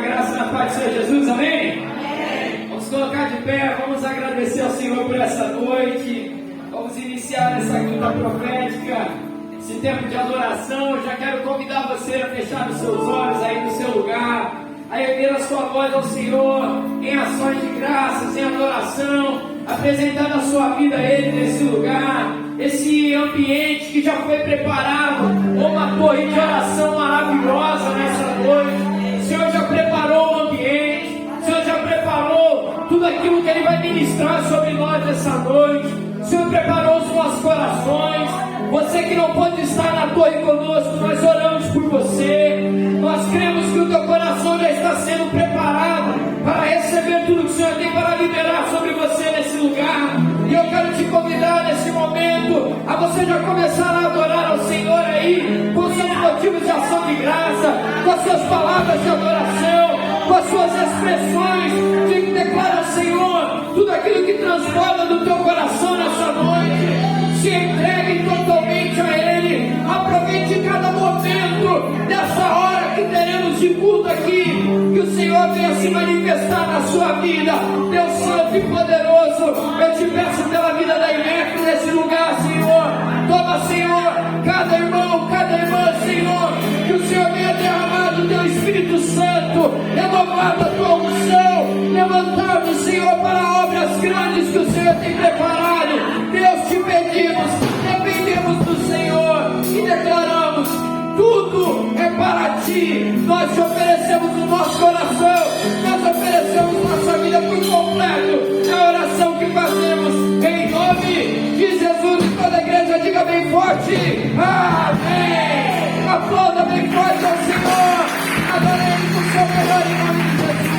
graça e na paz do Senhor Jesus, amém? Vamos colocar de pé, vamos agradecer ao Senhor por essa noite. Vamos iniciar essa quinta profética, esse tempo de adoração. Eu já quero convidar você a fechar os seus olhos aí no seu lugar, a erguer a sua voz ao Senhor em ações de graças, em adoração, apresentando a sua vida a Ele nesse lugar, esse ambiente que já foi preparado, uma torre de oração maravilhosa nessa noite. O Senhor já preparou o ambiente, o Senhor já preparou tudo aquilo que Ele vai ministrar sobre nós essa noite. O Senhor preparou os nossos corações. Você que não pode estar na torre conosco, nós oramos por você. Nós cremos que o teu coração já está sendo preparado para receber tudo que o Senhor tem para liberar sobre você nesse lugar. E eu quero te convidar nesse momento a você já começar a adorar ao Senhor aí, com seus motivos de ação de graça, com as suas palavras de adoração, com as suas expressões de que declara ao Senhor tudo aquilo que transborda do teu coração nessa noite. Se entregue totalmente a Ele. Aproveite cada momento dessa hora que teremos de culto aqui, que o Senhor venha se manifestar na sua vida. Deus Santo e poderoso, eu te peço pela vida da IMEC nesse lugar, Senhor. Toma, Senhor, cada irmão, cada irmã, Senhor, que o Senhor venha derramar do teu Espírito Santo, renovado a tua unção, levantando, Senhor, para obras grandes que o Senhor tem preparado. Deus, te pedimos, dependemos do Senhor e declaramos: tudo é para ti. Nós te oferecemos o nosso coração, nós oferecemos nossa vida por completo. É a oração que fazemos em nome de Jesus. E toda a igreja diga bem forte: amém. Aplauda bem forte ao Senhor. Adore Ele com o seu melhor em nome de Jesus.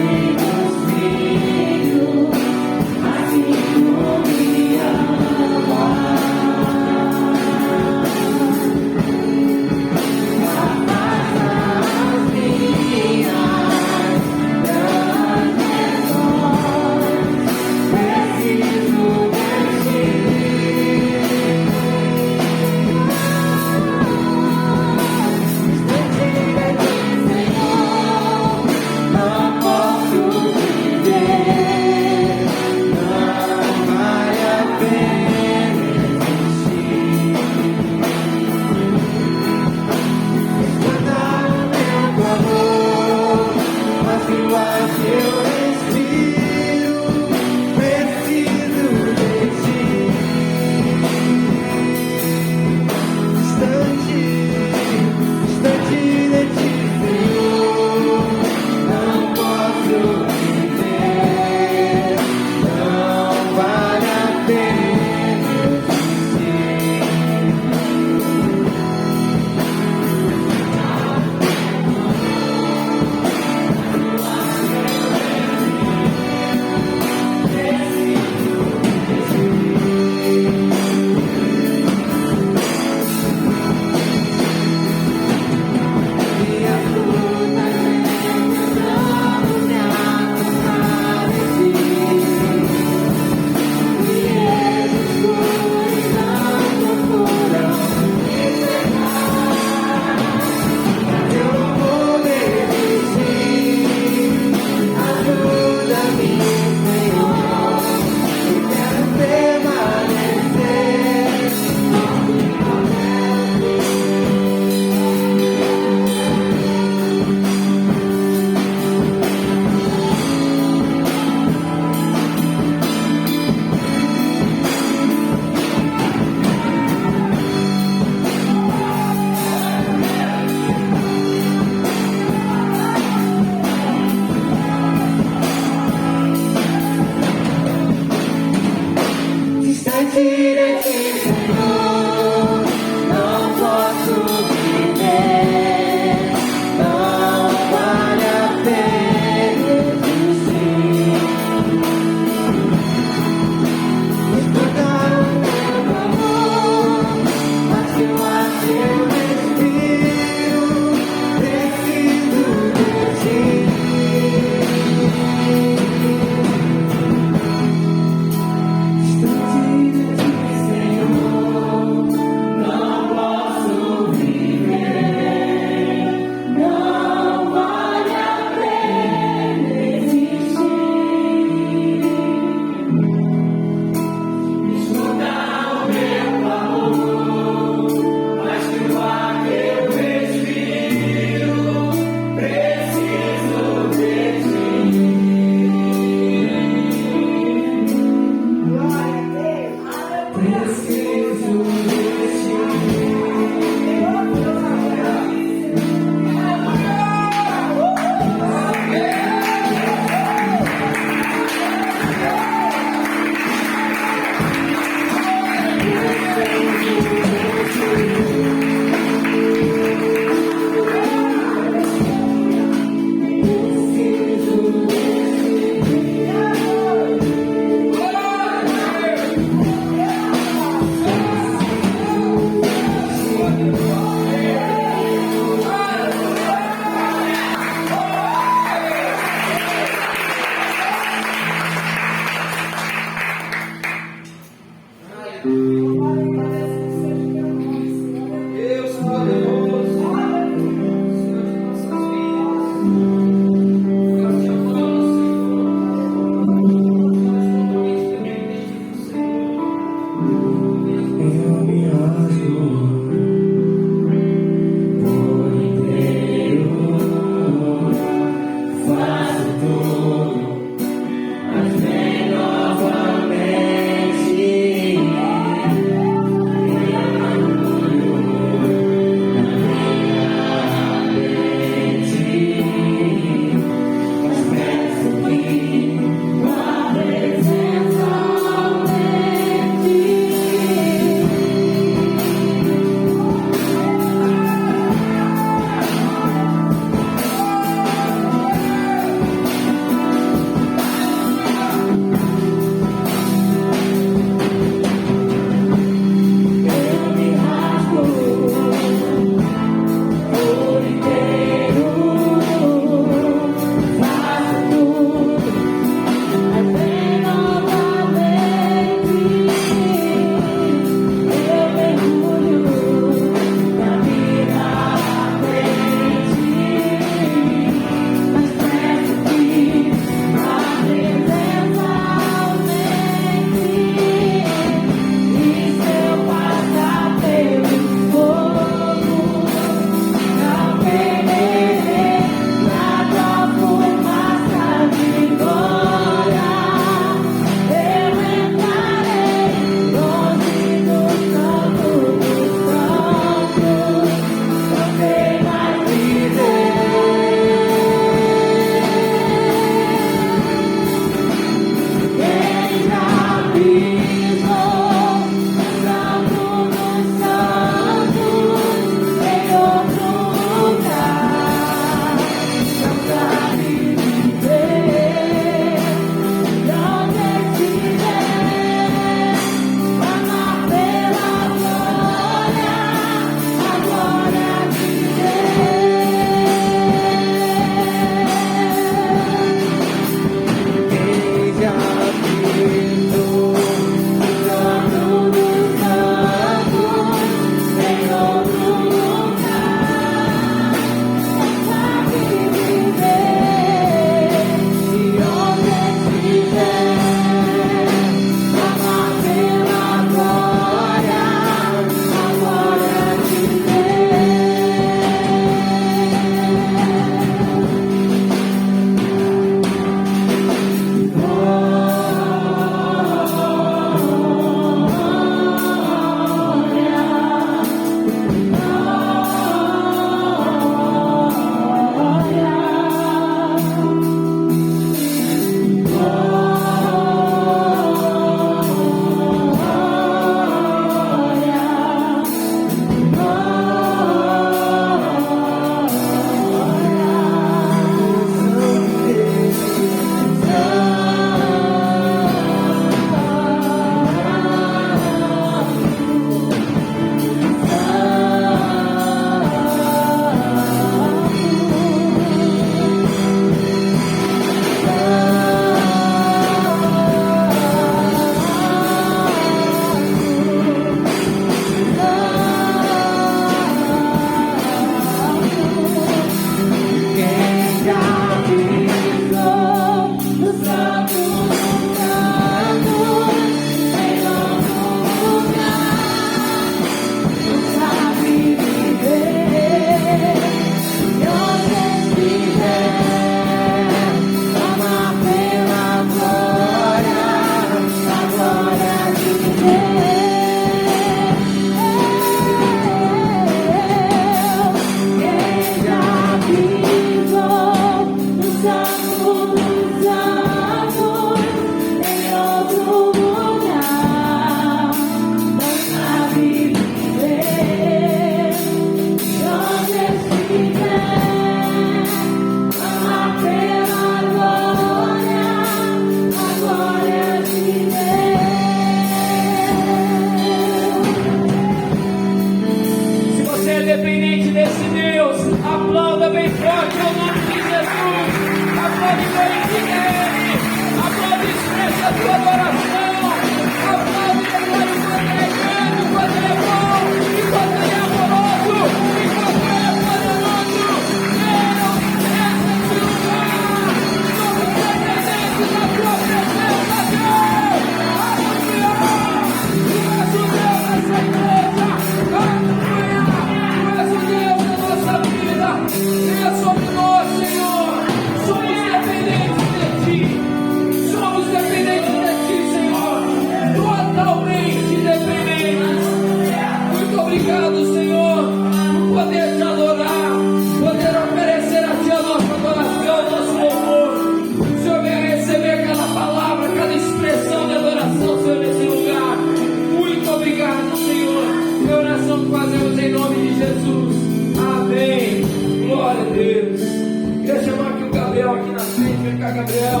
aqui na frente. Vem cá, Gabriel.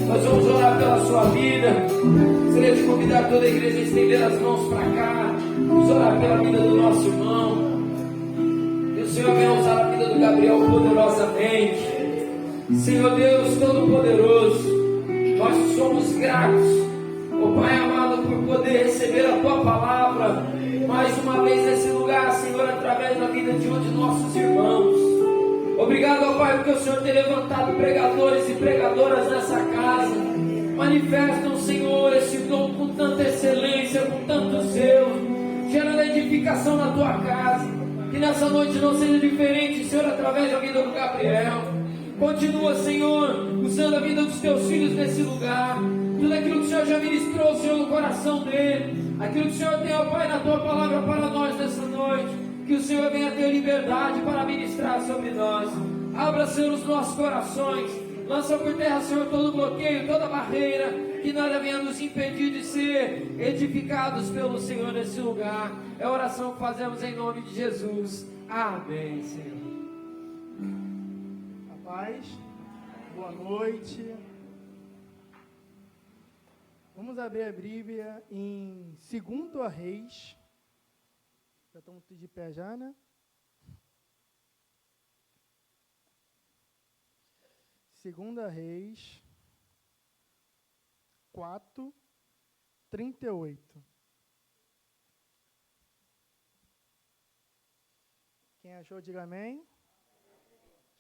Nós vamos orar pela sua vida. Gostaria de convidar toda a igreja a estender as mãos para cá. Vamos orar pela vida do nosso irmão. Que o Senhor venha usar a vida do Gabriel poderosamente. Senhor Deus Todo-Poderoso, nós somos gratos, ó Pai amado, por poder receber a Tua palavra mais uma vez nesse lugar, Senhor, através da vida de um de nossos irmãos. Obrigado, ó Pai, porque o Senhor tem levantado pregadores e pregadoras nessa casa. Manifestam, Senhor, esse dom com tanta excelência, com tanto zelo, gerando edificação na Tua casa. Que nessa noite não seja diferente, Senhor, através da vida do Gabriel. Continua, Senhor, usando a vida dos Teus filhos nesse lugar. Tudo aquilo que o Senhor já ministrou, Senhor, no coração dele. Aquilo que o Senhor tem, ó Pai, na Tua palavra para nós nessa noite. Que o Senhor venha ter liberdade para ministrar sobre nós. Abra, Senhor, os nossos corações. Lança por terra, Senhor, todo bloqueio, toda barreira. Que nada venha nos impedir de ser edificados pelo Senhor nesse lugar. É a oração que fazemos em nome de Jesus. Amém, Senhor. Paz, boa noite. Vamos abrir a Bíblia em 2 Reis. Já estamos de pé já, né? 2 Reis 4:38. Quem achou, diga amém.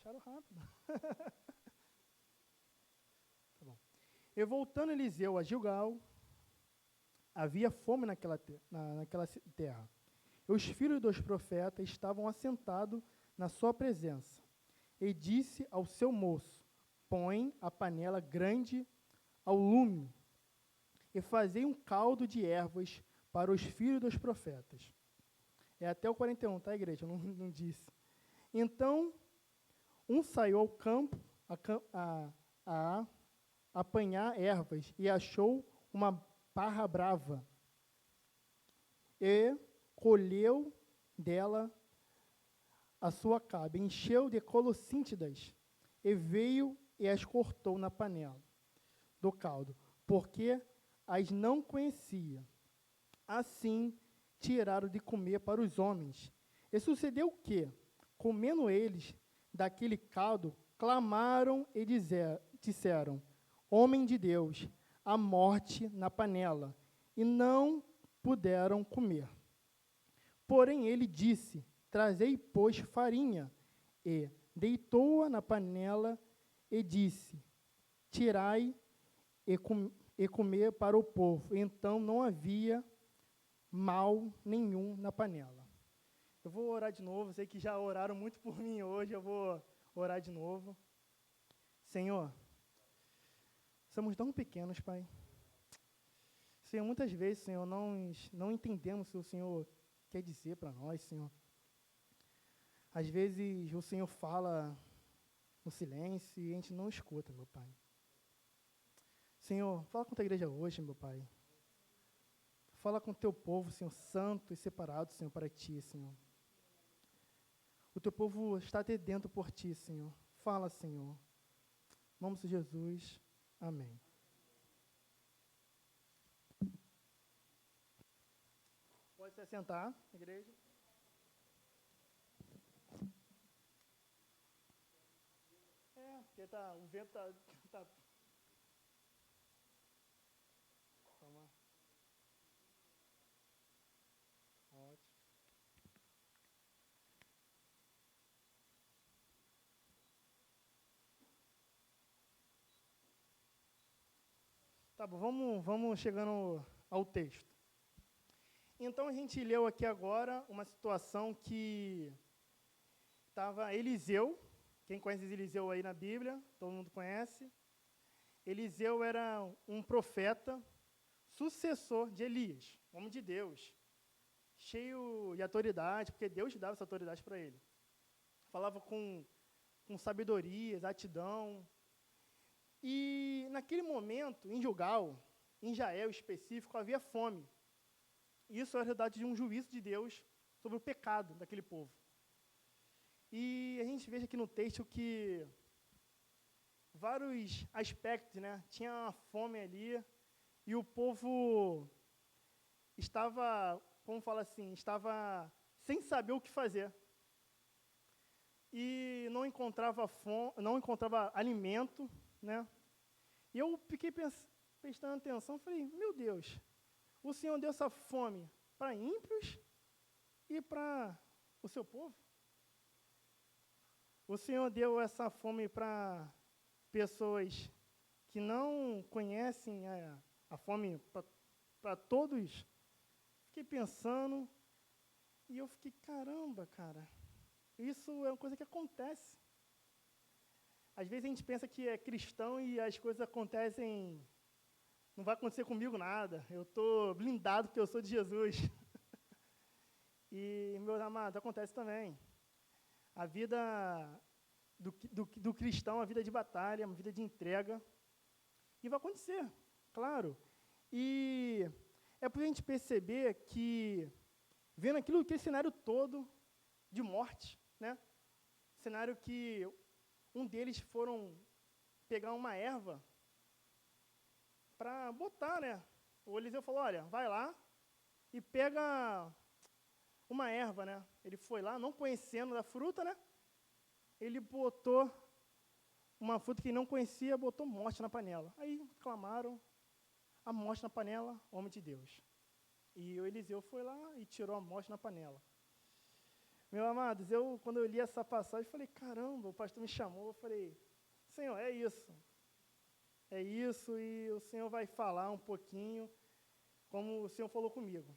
Acharam rápido. Tá bom. E voltando Eliseu a Gilgal, havia fome naquela terra. E os filhos dos profetas estavam assentados na sua presença. E disse ao seu moço: põe a panela grande ao lume, e fazei um caldo de ervas para os filhos dos profetas. É até o 41, tá, igreja? Eu não disse. Então, um saiu ao campo a apanhar ervas e achou uma parra brava e colheu dela a sua cabe, encheu de colossíntidas e veio e as cortou na panela do caldo, porque as não conhecia. Assim tiraram de comer para os homens. E sucedeu que, comendo eles daquele caldo, clamaram e disseram: homem de Deus, a morte na panela, e não puderam comer. Porém ele disse: trazei, pois, farinha, e deitou-a na panela, e disse: tirai e comer para o povo. Então não havia mal nenhum na panela. Eu vou orar de novo, sei que já oraram muito por mim hoje, eu vou orar de novo. Senhor, somos tão pequenos, Pai. Senhor, muitas vezes, Senhor, não entendemos o que o Senhor quer dizer para nós, Senhor. Às vezes o Senhor fala no silêncio e a gente não escuta, meu Pai. Senhor, fala com a tua igreja hoje, meu Pai. Fala com o teu povo, Senhor, santo e separado, Senhor, para ti, Senhor. O teu povo está sedento por ti, Senhor. Fala, Senhor. Em nome de Jesus. Amém. Pode se assentar, igreja. Porque o vento tá. Toma. Ótimo. Tá bom, vamos chegando ao texto. Então a gente leu aqui agora uma situação que estava Eliseu. Quem conhece Eliseu aí na Bíblia? Todo mundo conhece. Eliseu era um profeta, sucessor de Elias, homem de Deus, cheio de autoridade, porque Deus dava essa autoridade para ele. Falava com sabedoria, exatidão. E naquele momento, em Gilgal, em Jael específico, havia fome. Isso era a realidade de um juízo de Deus sobre o pecado daquele povo. E a gente veja aqui no texto que vários aspectos, né? Tinha uma fome ali e o povo estava, como fala assim, estava sem saber o que fazer. E não encontrava não encontrava alimento, né? E eu fiquei prestando atenção, falei, meu Deus, o Senhor deu essa fome para ímpios e para o seu povo? O Senhor deu essa fome para pessoas que não conhecem a fome para todos? Fiquei pensando e eu fiquei, caramba, cara, isso é uma coisa que acontece. Às vezes a gente pensa que é cristão e as coisas acontecem, não vai acontecer comigo nada, eu estou blindado porque eu sou de Jesus. E, meus amados, acontece também. A vida do cristão, a vida de batalha, uma vida de entrega, e vai acontecer, claro. E é para a gente perceber que, vendo aquele cenário todo de morte, né? Cenário que um deles foram pegar uma erva para botar, né? O Eliseu falou, olha, vai lá e pega uma erva, né? Ele foi lá, não conhecendo da fruta, né? Ele botou uma fruta que não conhecia, botou morte na panela. Aí clamaram a morte na panela, homem de Deus. E o Eliseu foi lá e tirou a morte na panela. Meus amados, quando eu li essa passagem, falei, caramba, o pastor me chamou, eu falei, Senhor, é isso, e o Senhor vai falar um pouquinho, como o Senhor falou comigo.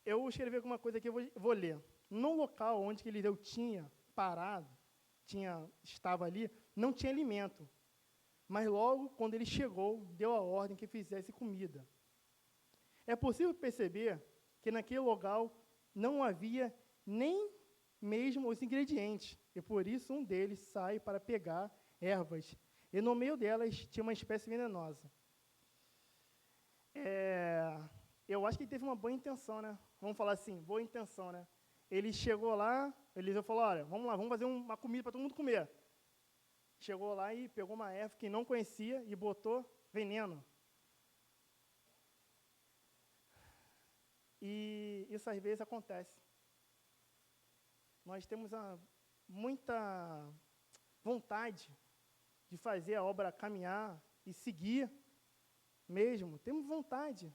Eu escrevi alguma coisa que eu vou ler. No local onde que Eliseu tinha parado, estava ali, não tinha alimento, mas logo, quando ele chegou, deu a ordem que fizesse comida. É possível perceber que naquele local não havia nem mesmo os ingredientes, e por isso um deles sai para pegar ervas, e no meio delas tinha uma espécie venenosa. Eu acho que ele teve uma boa intenção, né? Vamos falar assim, boa intenção, né? Ele chegou lá, Eliseu falou, olha, vamos lá, vamos fazer uma comida para todo mundo comer. Chegou lá e pegou uma erva que não conhecia e botou veneno. E isso às vezes acontece. Nós temos muita vontade de fazer a obra caminhar e seguir mesmo. Temos vontade.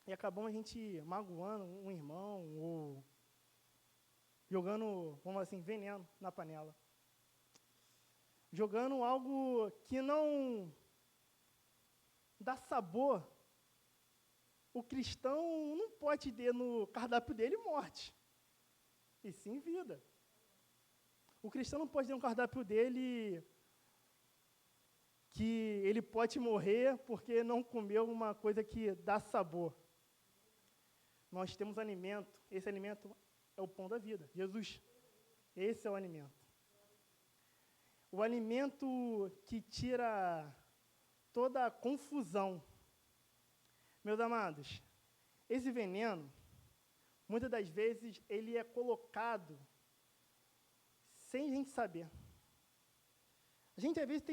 E acabamos a gente magoando um irmão ou jogando, vamos assim, veneno na panela. Jogando algo que não dá sabor. O cristão não pode ter no cardápio dele morte, e sim vida. O cristão não pode ter no cardápio dele que ele pode morrer porque não comeu uma coisa que dá sabor. Nós temos alimento, esse alimento é o pão da vida, Jesus. Esse é o alimento. O alimento que tira toda a confusão. Meus amados, esse veneno, muitas das vezes, ele é colocado sem a gente saber. A gente às vezes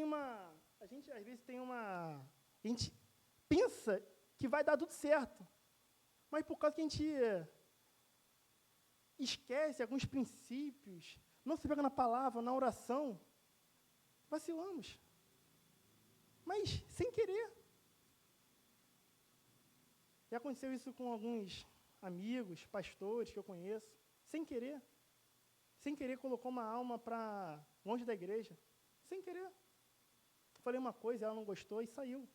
pensa que vai dar tudo certo, mas por causa que a gente esquece alguns princípios, não se pega na palavra, na oração, vacilamos. Mas sem querer. Já aconteceu isso com alguns amigos, pastores que eu conheço, sem querer. Sem querer colocou uma alma para longe da igreja. Sem querer. Falei uma coisa, ela não gostou e saiu.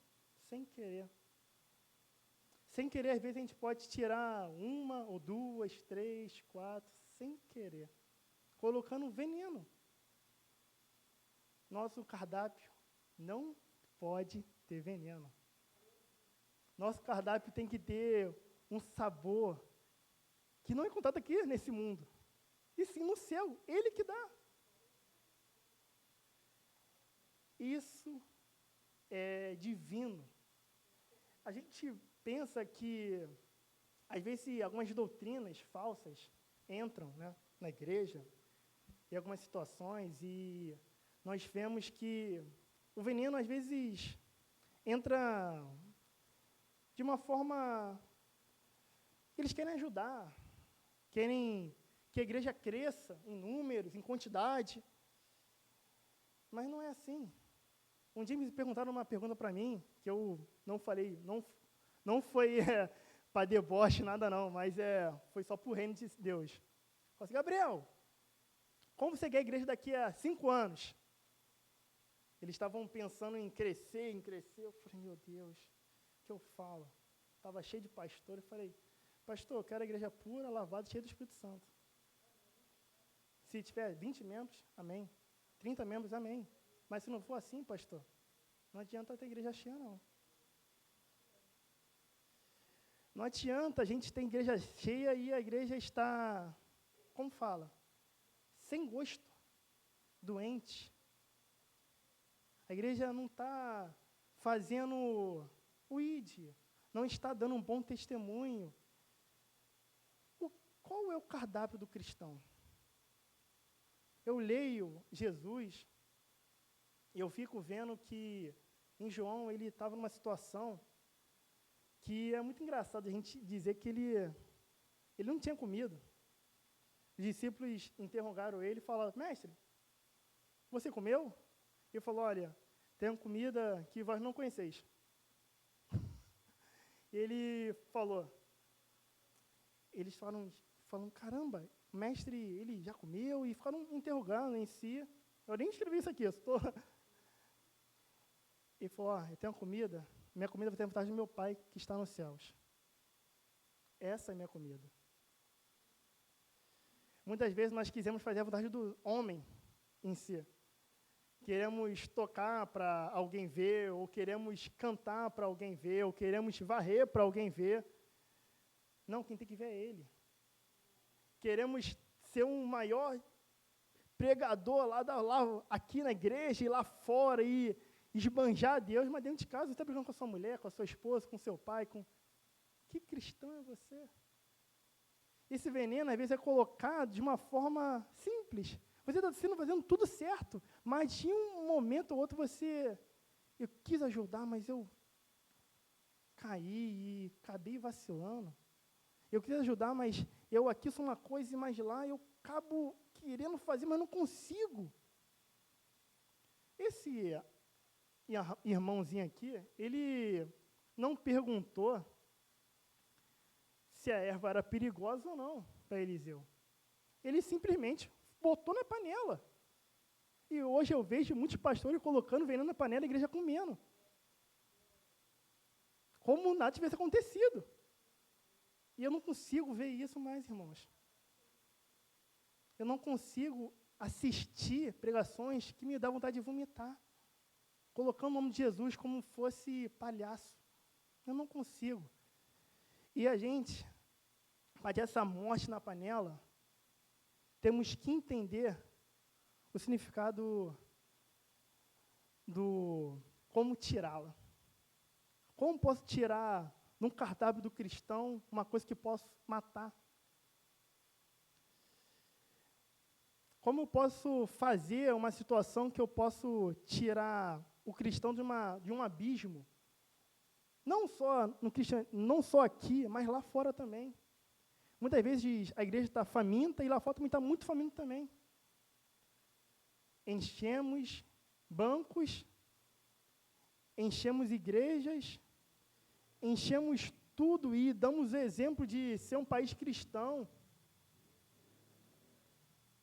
Sem querer. Sem querer, às vezes, a gente pode tirar uma, ou duas, três, quatro, sem querer. Colocando veneno. Nosso cardápio não pode ter veneno. Nosso cardápio tem que ter um sabor que não é encontrado aqui nesse mundo, e sim no céu, Ele que dá. Isso é divino. A gente pensa que, às vezes, algumas doutrinas falsas entram, né, na igreja, em algumas situações, e nós vemos que o veneno, às vezes, entra de uma forma... Eles querem ajudar, querem que a igreja cresça em números, em quantidade, mas não é assim. Um dia me perguntaram uma pergunta para mim, que eu não falei, não foi para deboche, nada não, mas foi só para o reino de Deus. Eu falei assim, Gabriel, como você quer a igreja daqui a 5 anos? Eles estavam pensando em crescer, eu falei, meu Deus, o que eu falo? Estava cheio de pastor, eu falei, pastor, eu quero a igreja pura, lavada, cheia do Espírito Santo. Se tiver 20 membros, amém. 30 membros, amém. Mas se não for assim, pastor, não adianta ter igreja cheia, não. Não adianta a gente ter igreja cheia e a igreja está, como fala, sem gosto, doente. A igreja não está fazendo o ID, não está dando um bom testemunho. Qual é o cardápio do cristão? Eu leio Jesus e eu fico vendo que em João ele estava numa situação que é muito engraçado a gente dizer que ele não tinha comido. Os discípulos interrogaram ele e falaram, mestre, você comeu? Ele falou, olha, tem uma comida que vós não conheceis. Ele falou, eles falaram, caramba, o mestre, ele já comeu, e ficaram interrogando em si. Eu nem escrevi isso aqui, eu estou... Ele falou, eu tenho uma comida, minha comida vai ter a vontade do meu Pai que está nos céus. Essa é a minha comida. Muitas vezes nós quisemos fazer a vontade do homem em si. Queremos tocar para alguém ver, ou queremos cantar para alguém ver, ou queremos varrer para alguém ver. Não, quem tem que ver é Ele. Queremos ser um maior pregador lá aqui na igreja e lá fora e esbanjar a Deus, mas dentro de casa você está brigando com a sua mulher, com a sua esposa, com o seu pai, Que cristão é você? Esse veneno, às vezes, é colocado de uma forma simples. Você está fazendo tudo certo, mas de um momento ou outro eu quis ajudar, mas eu caí e acabei vacilando. Eu quis ajudar, mas eu aqui sou uma coisa, mas lá eu acabo querendo fazer, mas não consigo. Esse irmãozinho aqui, ele não perguntou se a erva era perigosa ou não para Eliseu. Ele simplesmente botou na panela. E hoje eu vejo muitos pastores colocando veneno na panela e a igreja comendo. Como nada tivesse acontecido. E eu não consigo ver isso mais, irmãos. Eu não consigo assistir pregações que me dão vontade de vomitar, colocando o nome de Jesus como fosse palhaço. Eu não consigo. E a gente, para essa morte na panela, temos que entender o significado do como tirá-la. Como posso tirar num cardápio do cristão uma coisa que posso matar? Como eu posso fazer uma situação que eu posso tirar o cristão de um abismo? Não só aqui, mas lá fora também. Muitas vezes a igreja está faminta e lá fora também está muito faminta também. Enchemos bancos, enchemos igrejas, enchemos tudo e damos o exemplo de ser um país cristão.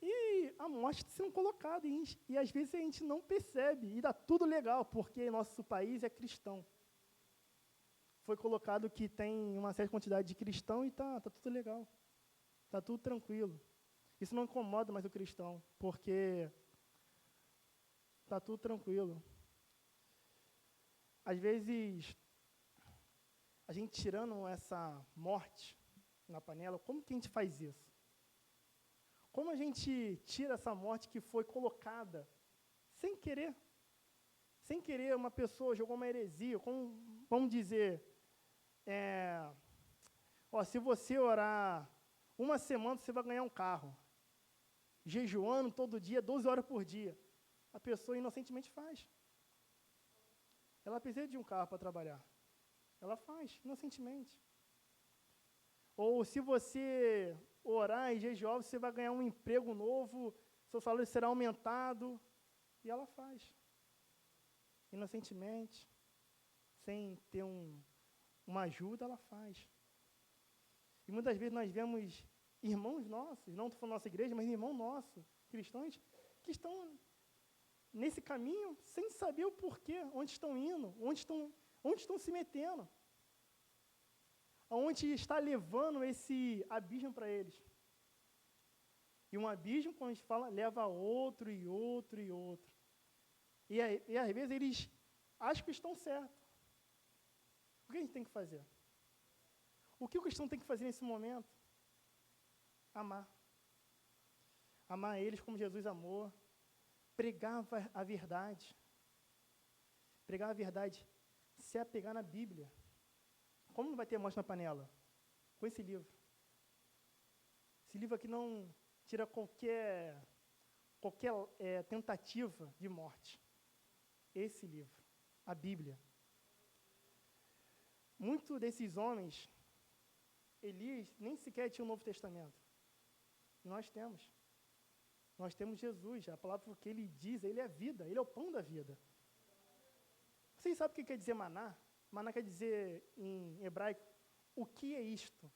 E a morte está sendo colocada, e às vezes a gente não percebe, e dá tudo legal, porque nosso país é cristão. Foi colocado que tem uma certa quantidade de cristão e tá tudo legal. Está tudo tranquilo. Isso não incomoda mais o cristão, porque está tudo tranquilo. Às vezes, a gente tirando essa morte na panela, como que a gente faz isso? Como a gente tira essa morte que foi colocada sem querer? Sem querer, uma pessoa jogou uma heresia, vamos dizer, se você orar uma semana, você vai ganhar um carro. Jejuando todo dia, 12 horas por dia. a pessoa inocentemente faz. Ela precisa de um carro para trabalhar. Ela faz, inocentemente. Ou se você orar em jejuar, você vai ganhar um emprego novo, seu salário será aumentado. E ela faz. Inocentemente, sem ter uma ajuda, ela faz. E muitas vezes nós vemos irmãos nossos, não estou falando nossa igreja, mas irmãos nossos, cristãos, que estão nesse caminho sem saber o porquê, onde estão indo, onde estão se metendo, aonde está levando esse abismo para eles. E um abismo, quando a gente fala, leva a outro e outro e outro. E às vezes eles acham que estão certos. O que a gente tem que fazer? O que o cristão tem que fazer nesse momento? Amar. Amar eles como Jesus amou. Pregar a verdade. Pregar a verdade. Se apegar na Bíblia. Como não vai ter morte na panela? Com esse livro. Esse livro aqui não tira qualquer tentativa de morte. Esse livro, a Bíblia. Muitos desses homens, Elias nem sequer tinha o Novo Testamento. Nós temos. Nós temos Jesus, a palavra que ele diz, ele é a vida, ele é o pão da vida. Vocês sabem o que quer dizer maná? Maná quer dizer, em hebraico, o que é isto?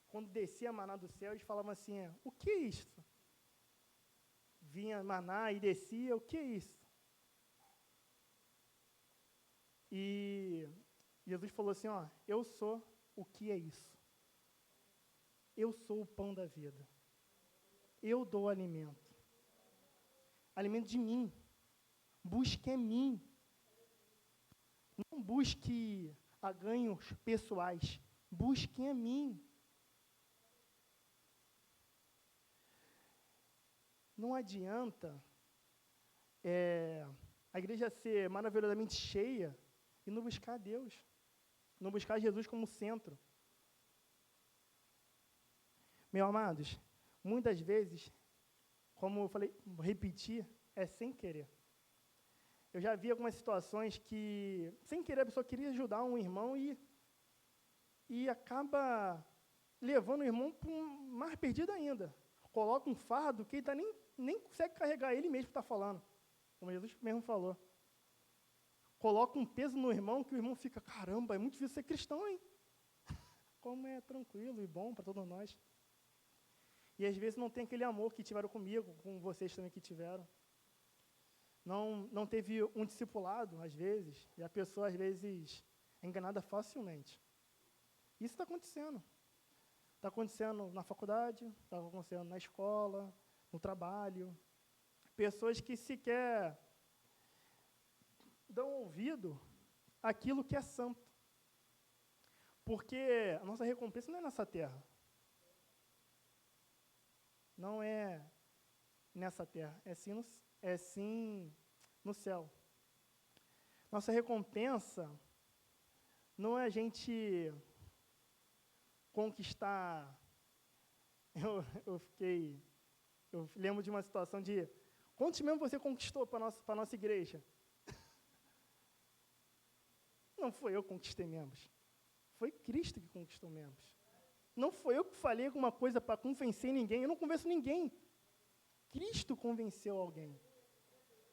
Quando descia a maná do céu, eles falavam assim, o que é isto? Vinha maná e descia, o que é isso? E Jesus falou assim, eu sou o que é isso. Eu sou o pão da vida. Eu dou alimento. Alimento de mim. Busque em mim. Não busque a ganhos pessoais. Busque em mim. Não adianta a igreja ser maravilhosamente cheia e não buscar a Deus. Não buscar Jesus como centro. Meus amados, muitas vezes, como eu falei, vou repetir, é sem querer. Eu já vi algumas situações que, sem querer, a pessoa queria ajudar um irmão e acaba levando o irmão para um mais perdido ainda. Coloca um fardo que ele nem consegue carregar ele mesmo que está falando, como Jesus mesmo falou. Coloca um peso no irmão que o irmão fica, caramba, é muito difícil ser cristão, hein? Como é tranquilo e bom para todos nós. E às vezes não tem aquele amor que tiveram comigo, com vocês também que tiveram. Não teve um discipulado, às vezes, e a pessoa, às vezes, é enganada facilmente. Isso está acontecendo. Está acontecendo na faculdade, está acontecendo na escola, no trabalho. Pessoas que sequer dão ouvido àquilo que é santo. Porque a nossa recompensa não é nessa terra. Não é nessa terra, é sim no céu. Nossa recompensa não é a gente conquistar. Eu lembro de uma situação de quantos membros você conquistou para a nossa igreja? Não foi eu que conquistei membros. Foi Cristo que conquistou membros. Não foi eu que falei alguma coisa para convencer ninguém. Eu não convenço ninguém. Cristo convenceu alguém.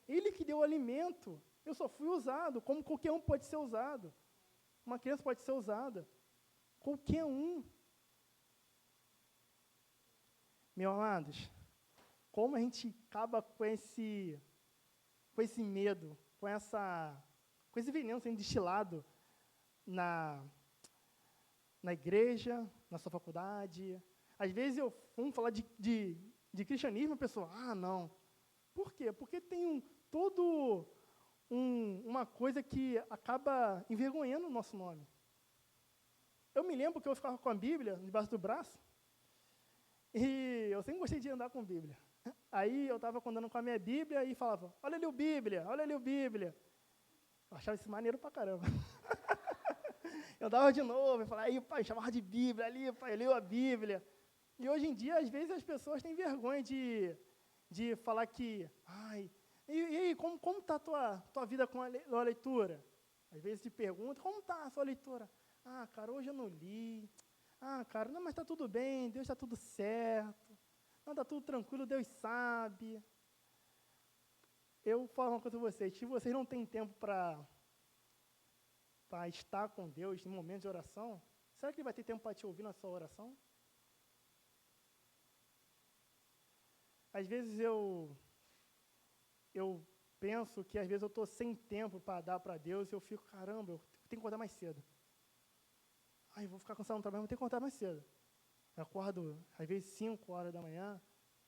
Ele que deu o alimento. Eu só fui usado, como qualquer um pode ser usado. Uma criança pode ser usada. Qualquer um. Meus amados, como a gente acaba com esse medo, com esse veneno sendo destilado na igreja, na sua faculdade. Às vezes vamos falar de cristianismo, a pessoa, não. Por quê? Porque tem uma coisa que acaba envergonhando o nosso nome. Eu me lembro que eu ficava com a Bíblia debaixo do braço, e eu sempre gostei de andar com a Bíblia. Aí eu estava andando com a minha Bíblia e falava, olha ali o Bíblia, olha ali o Bíblia. Eu achava isso maneiro pra caramba. Eu dava de novo, eu falava, aí pai, chamava de Bíblia, ali pai, eu leio a Bíblia. E hoje em dia, às vezes, as pessoas têm vergonha de falar que, E aí, como está a tua vida com a leitura? Às vezes te pergunta, como está a sua leitura? Ah, cara, hoje eu não li. Ah, cara, não, mas está tudo bem, Deus está tudo certo. Não, está tudo tranquilo, Deus sabe. Eu falo uma coisa para vocês, se vocês não têm tempo para estar com Deus em momentos de oração, será que Ele vai ter tempo para te ouvir na sua oração? Às vezes eu penso que às vezes eu estou sem tempo para dar para Deus e eu fico, caramba, eu tenho que acordar mais cedo. Ai, eu vou ficar cansado no trabalho, vou ter que acordar mais cedo. Eu acordo, às vezes, 5 horas da manhã,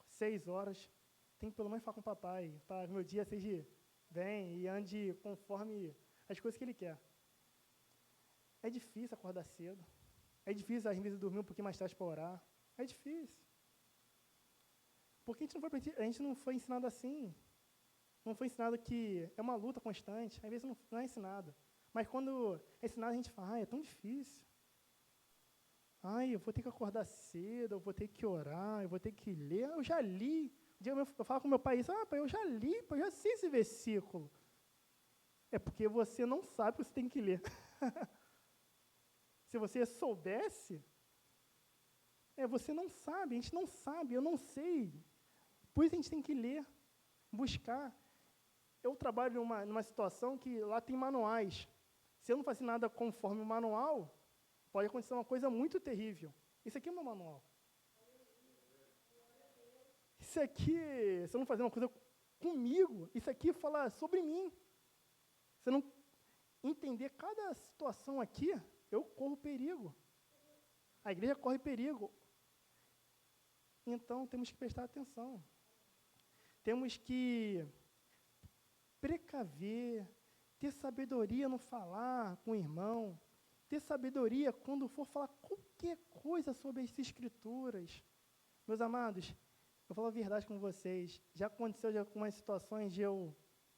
6 horas, tenho que pelo menos falar com o papai, para que meu dia seja bem e ande conforme as coisas que ele quer. É difícil acordar cedo. É difícil, às vezes, dormir um pouquinho mais tarde para orar. É difícil. Porque a gente não foi ensinado assim. Não foi ensinado que é uma luta constante. Às vezes não é ensinado. Mas quando é ensinado, a gente fala, é tão difícil. Eu vou ter que acordar cedo, eu vou ter que orar, eu vou ter que ler. Eu já li. Um dia eu falo com meu pai isso, pai, eu já li, pai, eu já sei esse versículo. É porque você não sabe que você tem que ler. Se você soubesse, você não sabe, a gente não sabe, eu não sei. Por isso a gente tem que ler, buscar. Eu trabalho numa situação que lá tem manuais. Se eu não faço nada conforme o manual, pode acontecer uma coisa muito terrível. Isso aqui é meu manual. Isso aqui, se eu não fazer uma coisa comigo, isso aqui fala sobre mim. Se eu não entender cada situação aqui, eu corro perigo. A igreja corre perigo. Então, temos que prestar atenção. Temos que precaver, ter sabedoria no falar com o irmão, ter sabedoria quando for falar qualquer coisa sobre as Escrituras. Meus amados, eu falo a verdade com vocês, já aconteceu algumas situações de eu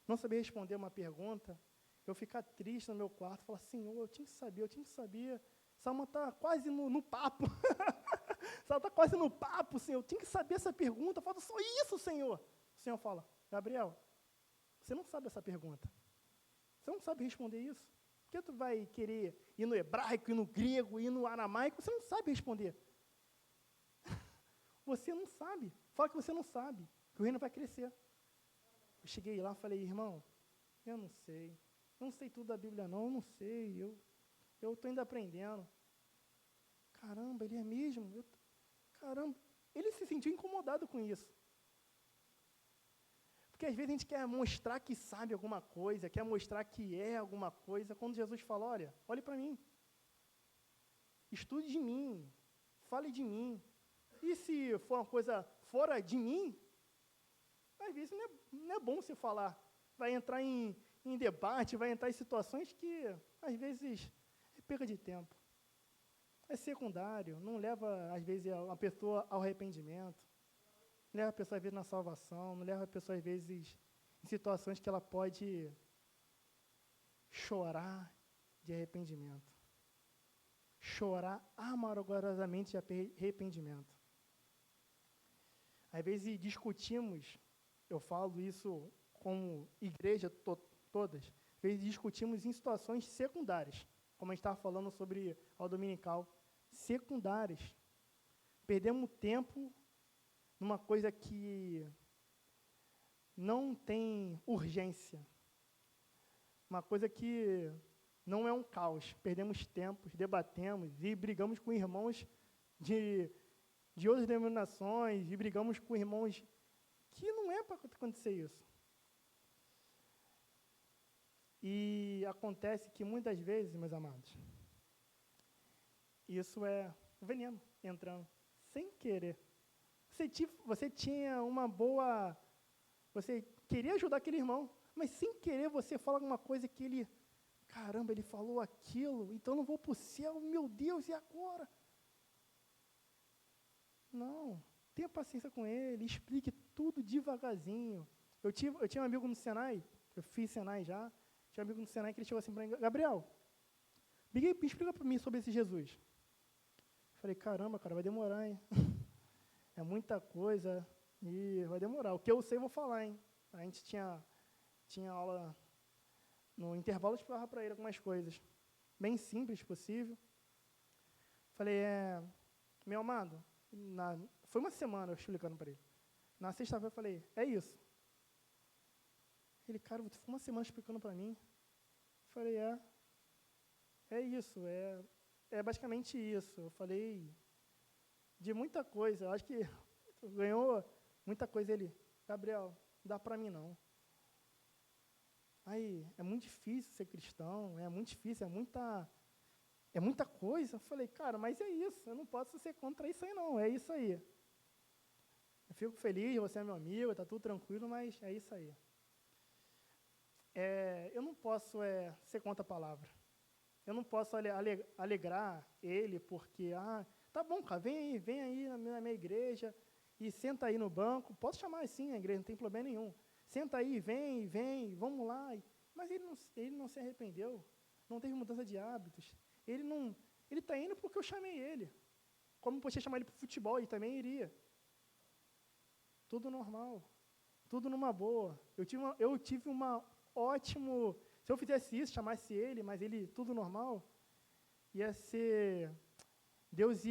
não saber responder uma pergunta, eu ficar triste no meu quarto, falar, Senhor, eu tinha que saber, Salma está quase no papo, Salma está quase no papo, Senhor, eu tinha que saber essa pergunta, falta só isso, Senhor. O Senhor fala, Gabriel, você não sabe essa pergunta, você não sabe responder isso, por que tu vai querer ir no hebraico, ir no grego, ir no aramaico, você não sabe responder. Você não sabe, fala que você não sabe, que o reino vai crescer. Eu cheguei lá e falei, irmão, eu não sei tudo da Bíblia não, eu não sei, eu estou ainda aprendendo. Caramba, ele é mesmo? Caramba, ele se sentiu incomodado com isso. Porque às vezes a gente quer mostrar que sabe alguma coisa, quer mostrar que é alguma coisa, quando Jesus fala, olhe para mim, estude de mim, fale de mim. E se for uma coisa fora de mim, às vezes não é bom você falar. Vai entrar em debate, vai entrar em situações que, às vezes, é perda de tempo. É secundário, não leva, às vezes, a pessoa ao arrependimento, não leva a pessoa, às vezes, na salvação, não leva a pessoa, às vezes, em situações que ela pode chorar de arrependimento. Chorar amargorosamente de arrependimento. Às vezes discutimos, eu falo isso como igreja todas, às vezes discutimos em situações secundárias, como a gente estava falando sobre a dominical, secundárias. Perdemos tempo numa coisa que não tem urgência, uma coisa que não é um caos. Perdemos tempo, debatemos e brigamos com irmãos de outras denominações, e brigamos com irmãos que não é para acontecer isso. E acontece que muitas vezes, meus amados, isso é o veneno entrando, sem querer. Você tinha uma boa... Você queria ajudar aquele irmão, mas sem querer você fala alguma coisa que ele... Caramba, ele falou aquilo, então eu não vou para o céu, meu Deus, e agora? Não, tenha paciência com ele, explique tudo devagarzinho. Eu tinha um amigo no Senai, eu fiz Senai já, tinha um amigo no Senai que ele chegou assim para mim, Gabriel, explica para mim sobre esse Jesus. Eu falei, caramba, cara, vai demorar, hein? É muita coisa e vai demorar. O que eu sei, eu vou falar, hein? A gente tinha tinha aula no intervalo, eu explicava para ele algumas coisas, bem simples possível. Falei, meu amado, foi uma semana eu explicando para ele. Na sexta-feira eu falei, é isso. Ele, cara, você ficou uma semana explicando para mim. Eu falei, é isso, é basicamente isso. Eu falei de muita coisa, eu acho que ganhou muita coisa. Ele, Gabriel, não dá para mim não. Aí, é muito difícil ser cristão, é muito difícil, é muita coisa. Eu falei, cara, mas é isso, eu não posso ser contra isso aí não, é isso aí. Eu fico feliz, você é meu amigo, está tudo tranquilo, mas é isso aí. Eu não posso ser contra a palavra. Eu não posso alegrar ele porque, tá bom, cara, vem aí na minha igreja e senta aí no banco. Posso chamar assim a igreja, não tem problema nenhum. Senta aí, vem, vamos lá. Mas ele não se arrependeu, não teve mudança de hábitos. Ele está indo porque eu chamei ele. Como você chamar ele para o futebol, ele também iria. Tudo normal, tudo numa boa. Eu tive uma ótimo. Se eu fizesse isso, chamasse ele, mas ele, tudo normal, ia ser. Deus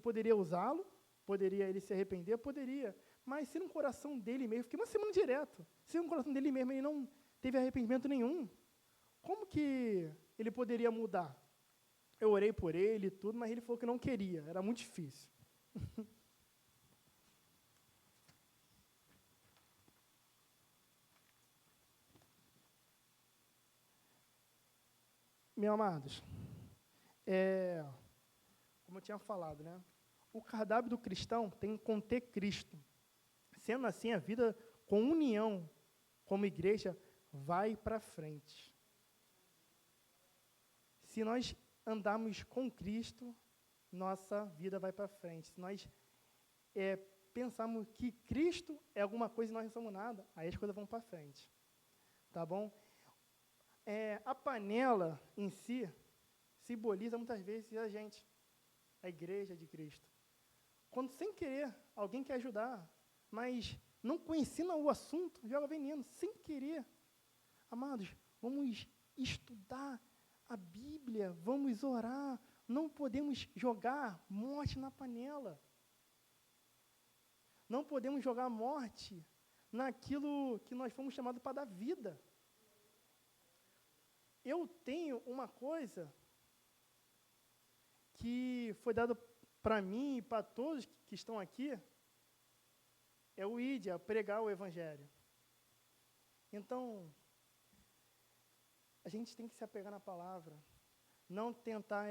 poderia usá-lo, poderia ele se arrepender, poderia. Mas se no coração dele mesmo, fiquei uma semana direto, se no coração dele mesmo ele não teve arrependimento nenhum, como que ele poderia mudar? Eu orei por ele e tudo, mas ele falou que não queria, era muito difícil. Meus amados, como eu tinha falado, né? O cardápio do cristão tem que conter Cristo. Sendo assim, a vida com união, como igreja, vai para frente. Se nós andarmos com Cristo, nossa vida vai para frente. Se nós pensarmos que Cristo é alguma coisa e nós não somos nada, aí as coisas vão para frente. Tá bom? A panela em si simboliza muitas vezes a gente, a igreja de Cristo. Quando sem querer alguém quer ajudar, mas não conhecendo o assunto, joga veneno, sem querer. Amados, vamos estudar a Bíblia, vamos orar, não podemos jogar morte na panela. Não podemos jogar morte naquilo que nós fomos chamados para dar vida. Eu tenho uma coisa que foi dada para mim e para todos que estão aqui, é o ID, a pregar o Evangelho. Então, a gente tem que se apegar na palavra, não tentar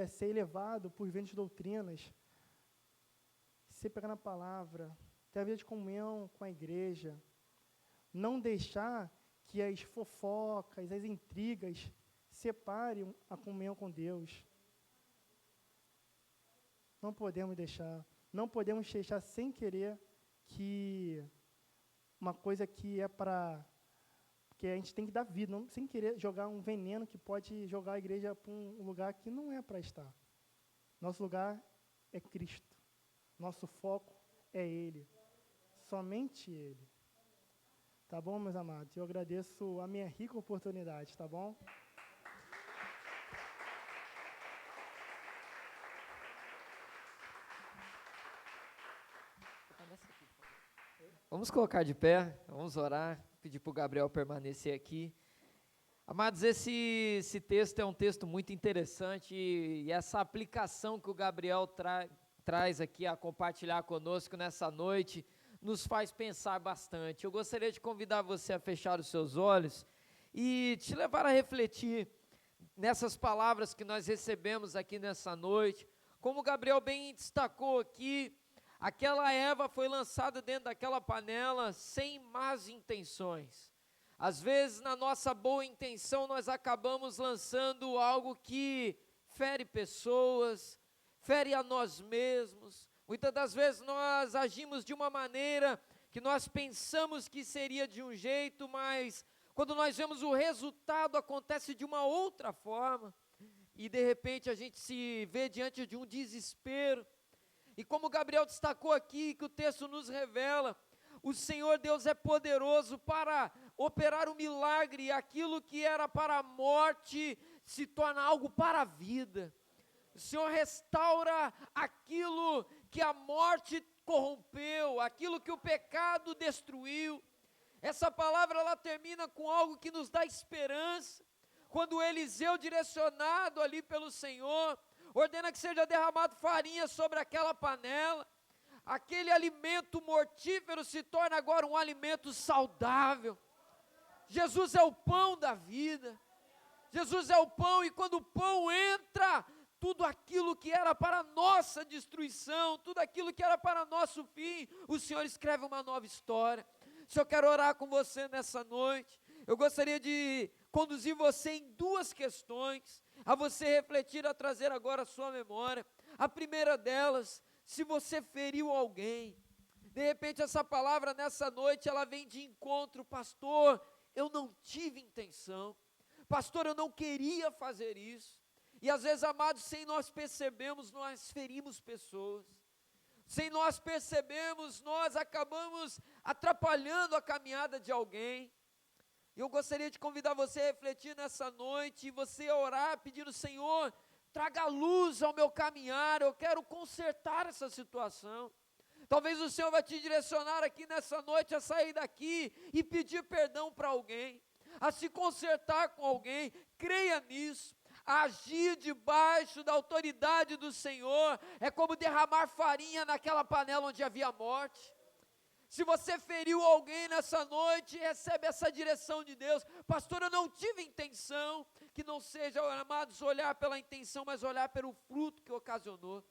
ser elevado por ventos de doutrinas, se pegar na palavra, ter a vida de comunhão com a igreja, não deixar que as fofocas, as intrigas separem a comunhão com Deus. Não podemos deixar sem querer que uma coisa que que a gente tem que dar vida, não, sem querer jogar um veneno que pode jogar a igreja para um lugar que não é para estar. Nosso lugar é Cristo. Nosso foco é Ele. Somente Ele. Tá bom, meus amados? Eu agradeço a minha rica oportunidade, tá bom? Vamos colocar de pé, vamos orar, pedir para o Gabriel permanecer aqui. Amados, esse texto é um texto muito interessante e essa aplicação que o Gabriel traz aqui a compartilhar conosco nessa noite nos faz pensar bastante. Eu gostaria de convidar você a fechar os seus olhos e te levar a refletir nessas palavras que nós recebemos aqui nessa noite. Como o Gabriel bem destacou aqui, aquela erva foi lançada dentro daquela panela sem más intenções. Às vezes, na nossa boa intenção, nós acabamos lançando algo que fere pessoas, fere a nós mesmos. Muitas das vezes nós agimos de uma maneira que nós pensamos que seria de um jeito, mas quando nós vemos o resultado acontece de uma outra forma. E de repente a gente se vê diante de um desespero. E como Gabriel destacou aqui, que o texto nos revela, O Senhor Deus é poderoso para operar o milagre, e aquilo que era para a morte se torna algo para a vida. O Senhor restaura aquilo que a morte corrompeu, aquilo que o pecado destruiu. Essa palavra ela termina com algo que nos dá esperança. Quando Eliseu, direcionado ali pelo Senhor, ordena que seja derramado farinha sobre aquela panela, aquele alimento mortífero se torna agora um alimento saudável. Jesus é o pão da vida. Jesus é o pão, e quando o pão entra, tudo aquilo que era para a nossa destruição, tudo aquilo que era para nosso fim, o Senhor escreve uma nova história. Se eu quero orar com você nessa noite, eu gostaria de conduzir você em duas questões, a você refletir, a trazer agora a sua memória. A primeira delas, se você feriu alguém, de repente essa palavra nessa noite, ela vem de encontro: pastor, eu não tive intenção, pastor, eu não queria fazer isso. E às vezes, amados, sem nós percebermos, nós ferimos pessoas. Sem nós percebermos, nós acabamos atrapalhando a caminhada de alguém. Eu gostaria de convidar você a refletir nessa noite, e você orar pedindo: Senhor, traga luz ao meu caminhar, eu quero consertar essa situação. Talvez o Senhor vai te direcionar aqui nessa noite a sair daqui e pedir perdão para alguém, a se consertar com alguém. Creia nisso. Agir debaixo da autoridade do Senhor é como derramar farinha naquela panela onde havia morte. Se você feriu alguém nessa noite, recebe essa direção de Deus: pastor, eu não tive intenção. Que não seja, amados, olhar pela intenção, mas olhar pelo fruto que ocasionou.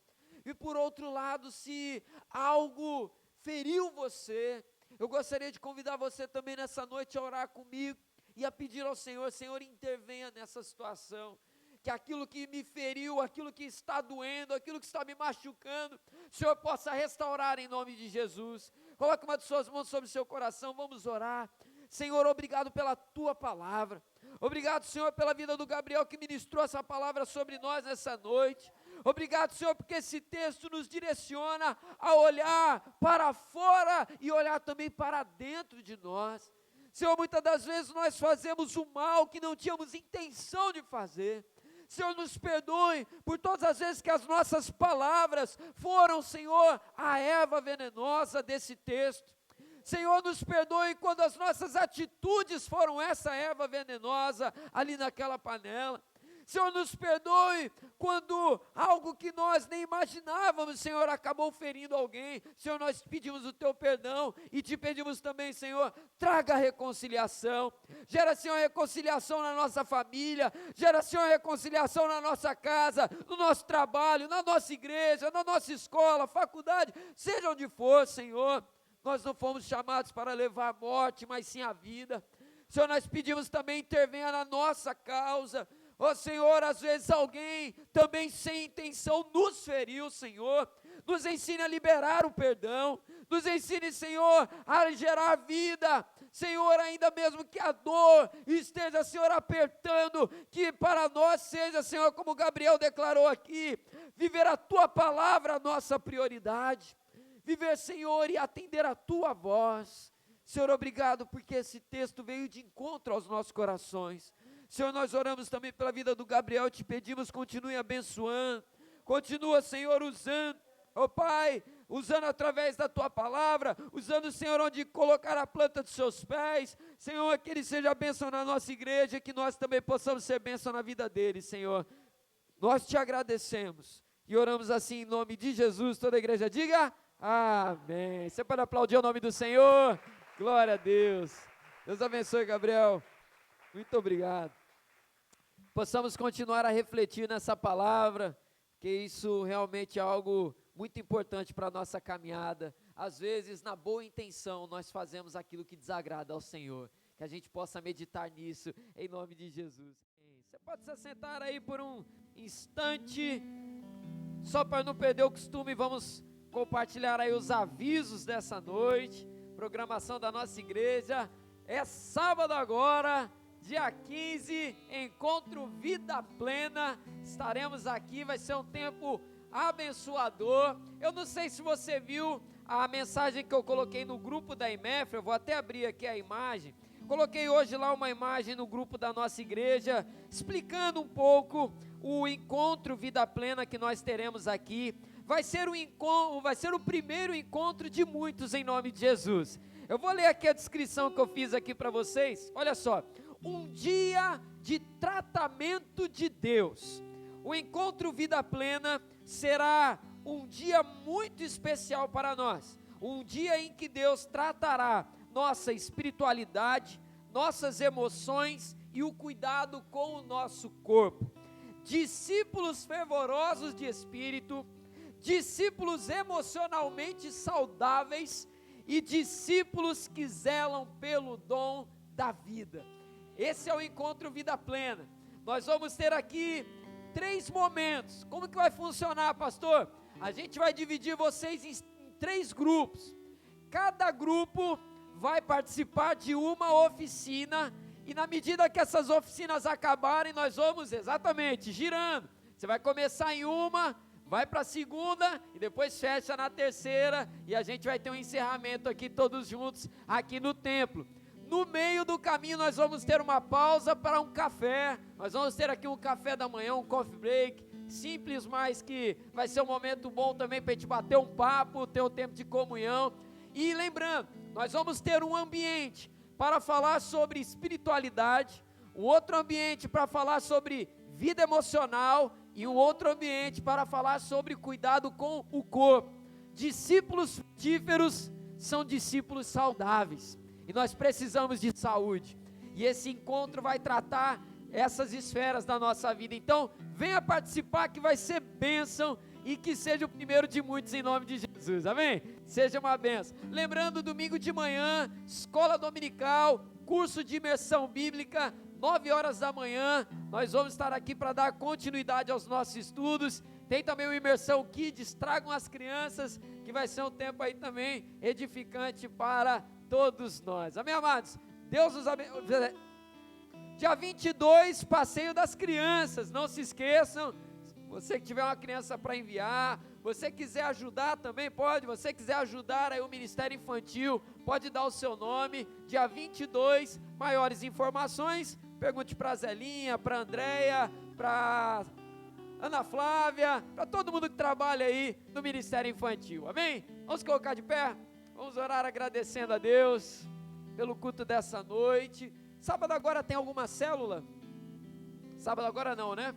E por outro lado, se algo feriu você, eu gostaria de convidar você também nessa noite a orar comigo e a pedir ao Senhor: Senhor, intervenha nessa situação. Que aquilo que me feriu, aquilo que está doendo, aquilo que está me machucando, o Senhor possa restaurar em nome de Jesus. Coloque uma de suas mãos sobre o seu coração, vamos orar. Senhor, obrigado pela tua palavra. Obrigado, Senhor, pela vida do Gabriel, que ministrou essa palavra sobre nós nessa noite. Obrigado, Senhor, porque esse texto nos direciona a olhar para fora e olhar também para dentro de nós. Senhor, muitas das vezes nós fazemos o mal que não tínhamos intenção de fazer. Senhor, nos perdoe por todas as vezes que as nossas palavras foram, Senhor, a erva venenosa desse texto. Senhor, nos perdoe quando as nossas atitudes foram essa erva venenosa ali naquela panela. Senhor, nos perdoe quando algo que nós nem imaginávamos, Senhor, acabou ferindo alguém. Senhor, nós pedimos o teu perdão e te pedimos também, Senhor, traga reconciliação. Gera, Senhor, reconciliação na nossa família. Gera, Senhor, reconciliação na nossa casa, no nosso trabalho, na nossa igreja, na nossa escola, faculdade, seja onde for, Senhor. Nós não fomos chamados para levar a morte, mas sim a vida. Senhor, nós pedimos também, intervenha na nossa causa. Ó Senhor, às vezes alguém também sem intenção nos feriu, Senhor. Nos ensine a liberar o perdão. Nos ensine, Senhor, a gerar vida. Senhor, ainda mesmo que a dor esteja, Senhor, apertando, que para nós seja, Senhor, como Gabriel declarou aqui, viver a tua palavra a nossa prioridade. Viver, Senhor, e atender a tua voz. Senhor, obrigado porque esse texto veio de encontro aos nossos corações. Senhor, nós oramos também pela vida do Gabriel, te pedimos, continue abençoando, continua, Senhor, usando, ó Pai, usando através da tua palavra, usando, Senhor, onde colocar a planta dos seus pés, Senhor, que ele seja bênção na nossa igreja, que nós também possamos ser bênção na vida dele, Senhor. Nós te agradecemos e oramos assim em nome de Jesus. Toda a igreja diga amém. Você pode aplaudir o nome do Senhor? Glória a Deus. Deus abençoe, Gabriel. Muito obrigado. Possamos continuar a refletir nessa palavra, que isso realmente é algo muito importante para a nossa caminhada. Às vezes, na boa intenção, nós fazemos aquilo que desagrada ao Senhor. Que a gente possa meditar nisso, em nome de Jesus. Você pode se assentar aí por um instante, só para não perder o costume, vamos compartilhar aí os avisos dessa noite, programação da nossa igreja. É sábado agora, dia 15, encontro Vida Plena, estaremos aqui, vai ser um tempo abençoador. Eu não sei se você viu a mensagem que eu coloquei no grupo da IMEF, eu vou até abrir aqui a imagem. Coloquei hoje lá uma imagem no grupo da nossa igreja, explicando um pouco o encontro Vida Plena que nós teremos aqui. Vai ser o primeiro encontro de muitos em nome de Jesus. Eu vou ler aqui a descrição que eu fiz aqui para vocês. Olha só, um dia de tratamento de Deus. O encontro Vida Plena será um dia muito especial para nós. Um dia em que Deus tratará nossa espiritualidade, nossas emoções e o cuidado com o nosso corpo. Discípulos fervorosos de espírito, discípulos emocionalmente saudáveis e discípulos que zelam pelo dom da vida. Esse é o encontro Vida Plena. Nós vamos ter aqui 3 momentos. Como que vai funcionar, pastor? A gente vai dividir vocês em 3 grupos. Cada grupo vai participar de uma oficina, e na medida que essas oficinas acabarem, nós vamos exatamente girando. Você vai começar em uma, vai para a segunda, e depois fecha na terceira, e a gente vai ter um encerramento aqui todos juntos, aqui no templo. No meio do caminho nós vamos ter uma pausa para um café, nós vamos ter aqui um café da manhã, um coffee break, simples, mas que vai ser um momento bom também para a gente bater um papo, ter um tempo de comunhão. E lembrando, nós vamos ter um ambiente para falar sobre espiritualidade, um outro ambiente para falar sobre vida emocional e um outro ambiente para falar sobre cuidado com o corpo. Discípulos frutíferos são discípulos saudáveis e nós precisamos de saúde, e esse encontro vai tratar essas esferas da nossa vida. Então venha participar, que vai ser bênção, e que seja o primeiro de muitos em nome de Jesus, amém? Seja uma bênção. Lembrando, domingo de manhã, escola dominical, curso de imersão bíblica, 9 horas da manhã, nós vamos estar aqui para dar continuidade aos nossos estudos. Tem também o Imersão Kids, tragam as crianças, que vai ser um tempo aí também edificante para todos nós, amém, amados? Deus nos abençoe. Dia 22, passeio das crianças, não se esqueçam. Você que tiver uma criança para enviar, você quiser ajudar também pode, você quiser ajudar aí o Ministério Infantil, pode dar o seu nome. Dia 22, maiores informações, pergunte para a Zelinha, para a Andréia, para Ana Flávia, para todo mundo que trabalha aí no Ministério Infantil, amém? Vamos colocar de pé, vamos orar agradecendo a Deus pelo culto dessa noite. Sábado agora tem alguma célula? Sábado agora não, né?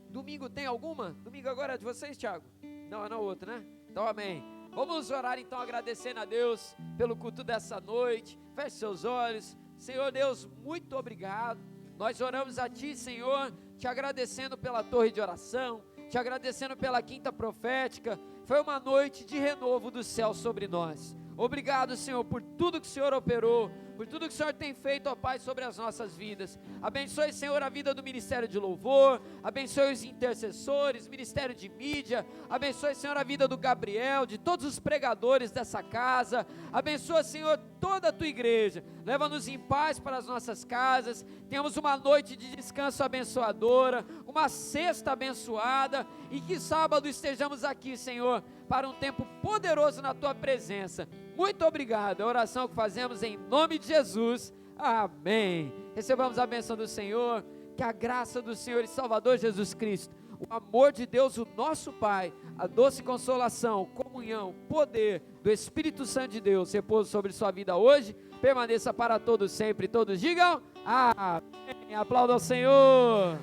Domingo tem alguma? Domingo agora é de vocês, Thiago? Não, é na outra, né? Então amém. Vamos orar então agradecendo a Deus pelo culto dessa noite. Feche seus olhos. Senhor Deus, muito obrigado. Nós oramos a Ti, Senhor, te agradecendo pela torre de oração, te agradecendo pela quinta profética. Foi uma noite de renovo do céu sobre nós. Obrigado, Senhor, por tudo que o Senhor operou, por tudo que o Senhor tem feito, ó Pai, sobre as nossas vidas. Abençoe, Senhor, a vida do Ministério de Louvor, abençoe os intercessores, Ministério de Mídia, abençoe, Senhor, a vida do Gabriel, de todos os pregadores dessa casa, abençoa, Senhor, toda a Tua igreja, leva-nos em paz para as nossas casas, temos uma noite de descanso abençoadora, uma sexta abençoada, e que sábado estejamos aqui, Senhor, para um tempo poderoso na Tua presença. Muito obrigado, é a oração que fazemos em nome de Jesus, amém. Recebamos a bênção do Senhor, que a graça do Senhor e Salvador Jesus Cristo, o amor de Deus, o nosso Pai, a doce consolação, comunhão, poder do Espírito Santo de Deus, repouso sobre sua vida hoje, permaneça para todos sempre, todos digam amém, aplauda ao Senhor.